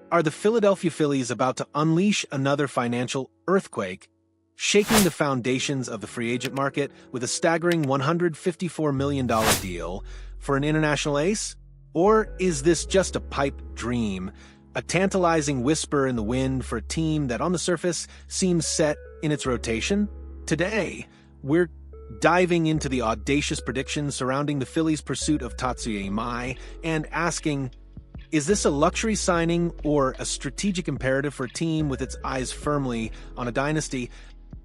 Are the Philadelphia Phillies about to unleash another financial earthquake, shaking the foundations of the free agent market with a staggering $154 million deal for an international ace? Or is this just a pipe dream, a tantalizing whisper in the wind for a team that on the surface seems set in its rotation? Today, we're diving into the audacious predictions surrounding the Phillies' pursuit of Tatsuya Imai and asking, is this a luxury signing or a strategic imperative for a team with its eyes firmly on a dynasty?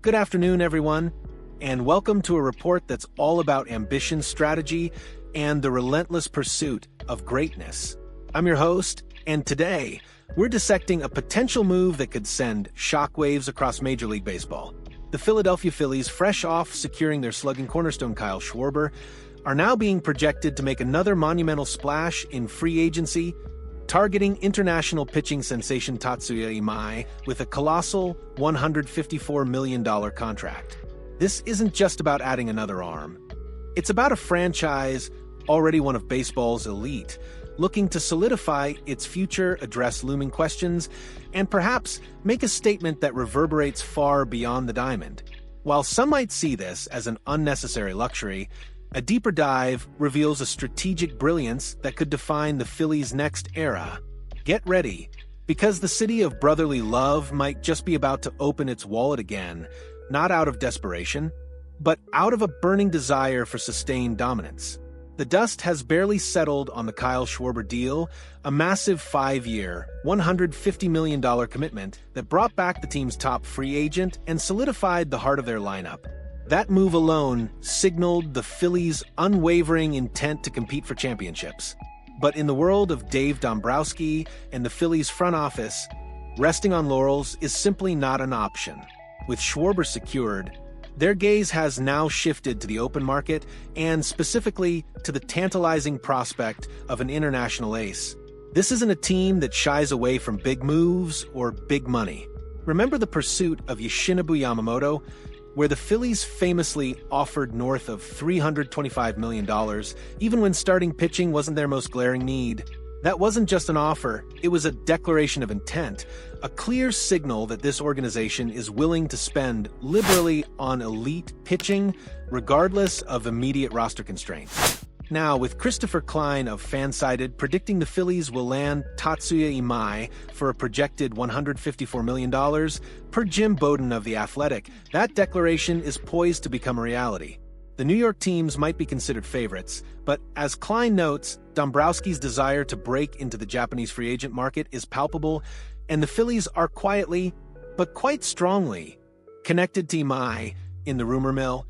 Good afternoon, everyone, and welcome to a report that's all about ambition, strategy, and the relentless pursuit of greatness. I'm your host, and today, we're dissecting a potential move that could send shockwaves across Major League Baseball. The Philadelphia Phillies, fresh off securing their slugging cornerstone Kyle Schwarber, are now being projected to make another monumental splash in free agency, targeting international pitching sensation Tatsuya Imai with a colossal $154 million contract. This isn't just about adding another arm. It's about a franchise, already one of baseball's elite, looking to solidify its future, address looming questions, and perhaps make a statement that reverberates far beyond the diamond. While some might see this as an unnecessary luxury, a deeper dive reveals a strategic brilliance that could define the Phillies' next era. Get ready, because the city of brotherly love might just be about to open its wallet again, not out of desperation, but out of a burning desire for sustained dominance. The dust has barely settled on the Kyle Schwarber deal, a massive 5-year, $150 million commitment that brought back the team's top free agent and solidified the heart of their lineup. That move alone signaled the Phillies' unwavering intent to compete for championships. But in the world of Dave Dombrowski and the Phillies' front office, resting on laurels is simply not an option. With Schwarber secured, their gaze has now shifted to the open market and specifically to the tantalizing prospect of an international ace. This isn't a team that shies away from big moves or big money. Remember the pursuit of Yoshinobu Yamamoto, where the Phillies famously offered north of $325 million, even when starting pitching wasn't their most glaring need. That wasn't just an offer, it was a declaration of intent, a clear signal that this organization is willing to spend liberally on elite pitching, regardless of immediate roster constraints. Now, with Christopher Klein of Fansided predicting the Phillies will land Tatsuya Imai for a projected $154 million, per Jim Bowden of The Athletic, that declaration is poised to become a reality. The New York teams might be considered favorites, but as Klein notes, Dombrowski's desire to break into the Japanese free agent market is palpable, and the Phillies are quietly, but quite strongly, connected to Imai in the rumor mill.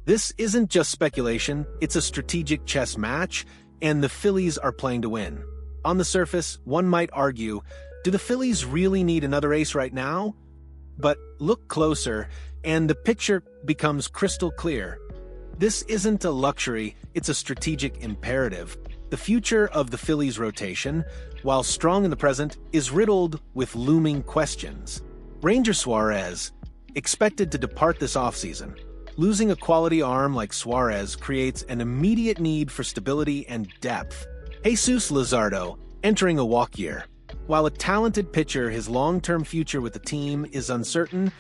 This isn't just speculation, it's a strategic chess match, and the Phillies are playing to win. On the surface, one might argue, do the Phillies really need another ace right now? But look closer, and the picture becomes crystal clear. This isn't a luxury, it's a strategic imperative. The future of the Phillies' rotation, while strong in the present, is riddled with looming questions. Ranger Suarez, expected to depart this offseason. Losing a quality arm like Suarez creates an immediate need for stability and depth. Jesus Luzardo, entering a walk year. While a talented pitcher, his long-term future with the team is uncertain,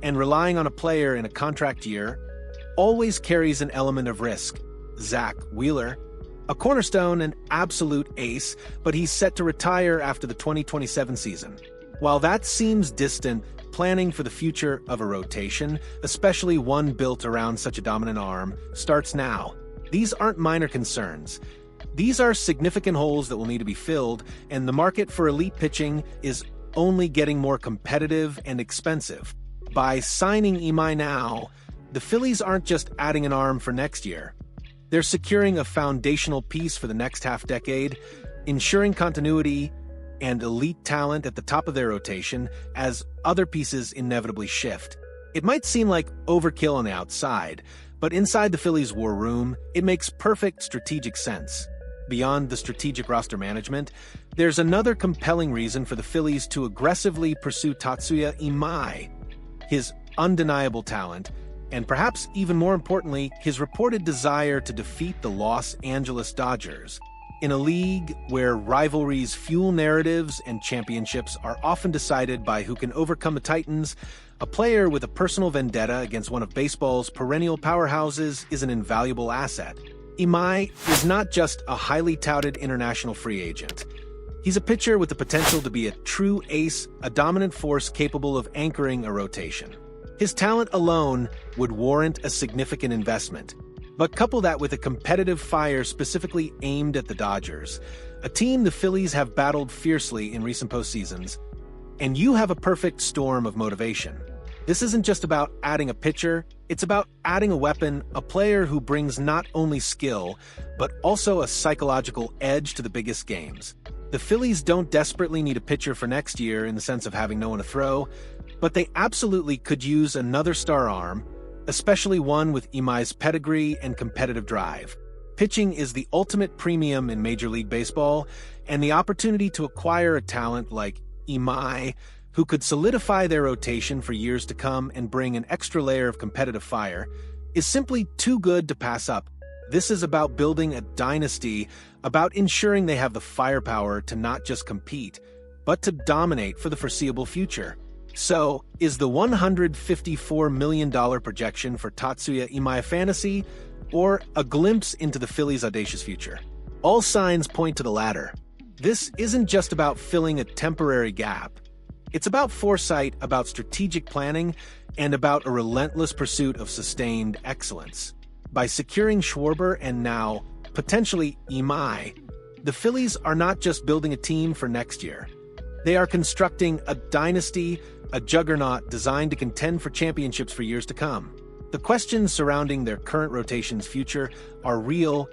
and relying on a player in a contract year always carries an element of risk. Zack, a cornerstone and absolute ace, but he's set to retire after the 2027 season. While that seems distant, planning for the future of a rotation, especially one built around such a dominant arm, starts now. These aren't minor concerns. These are significant holes that will need to be filled, and the market for elite pitching is only getting more competitive and expensive. By signing Imai now, the Phillies aren't just adding an arm for next year. They're securing a foundational piece for the next half-decade, ensuring continuity and elite talent at the top of their rotation as other pieces inevitably shift. It might seem like overkill on the outside, but inside the Phillies' war room, it makes perfect strategic sense. Beyond the strategic roster management, there's another compelling reason for the Phillies to aggressively pursue Tatsuya Imai. His undeniable talent, and perhaps even more importantly, his reported desire to defeat the Los Angeles Dodgers. In a league where rivalries fuel narratives and championships are often decided by who can overcome the Titans, a player with a personal vendetta against one of baseball's perennial powerhouses is an invaluable asset. Imai is not just a highly touted international free agent. He's a pitcher with the potential to be a true ace, a dominant force capable of anchoring a rotation. His talent alone would warrant a significant investment. But couple that with a competitive fire specifically aimed at the Dodgers, a team the Phillies have battled fiercely in recent postseasons, and you have a perfect storm of motivation. This isn't just about adding a pitcher, it's about adding a weapon, a player who brings not only skill, but also a psychological edge to the biggest games. The Phillies don't desperately need a pitcher for next year in the sense of having no one to throw, but they absolutely could use another star arm, especially one with Imai's pedigree and competitive drive. Pitching is the ultimate premium in Major League Baseball, and the opportunity to acquire a talent like Imai, who could solidify their rotation for years to come and bring an extra layer of competitive fire, is simply too good to pass up. This is about building a dynasty, about ensuring they have the firepower to not just compete, but to dominate for the foreseeable future. So, is the $154 million projection for Tatsuya Imai a fantasy, or a glimpse into the Phillies' audacious future? All signs point to the latter. This isn't just about filling a temporary gap. It's about foresight, about strategic planning, and about a relentless pursuit of sustained excellence. By securing Schwarber and now, potentially, Imai, the Phillies are not just building a team for next year. They are constructing a dynasty, a juggernaut designed to contend for championships for years to come. The questions surrounding their current rotation's future are real,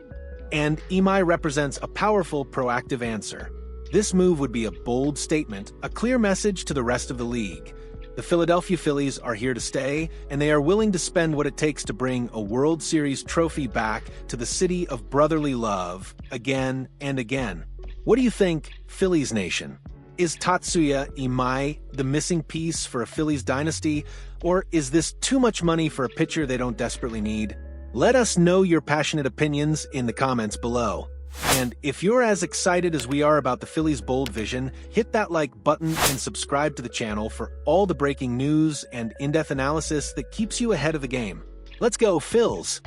and Imai represents a powerful, proactive answer. This move would be a bold statement, a clear message to the rest of the league. The Philadelphia Phillies are here to stay, and they are willing to spend what it takes to bring a World Series trophy back to the city of brotherly love again and again. What do you think, Phillies Nation? Is Tatsuya Imai the missing piece for a Phillies dynasty, or is this too much money for a pitcher they don't desperately need? Let us know your passionate opinions in the comments below. And if you're as excited as we are about the Phillies' bold vision, hit that like button and subscribe to the channel for all the breaking news and in-depth analysis that keeps you ahead of the game. Let's go, Phils!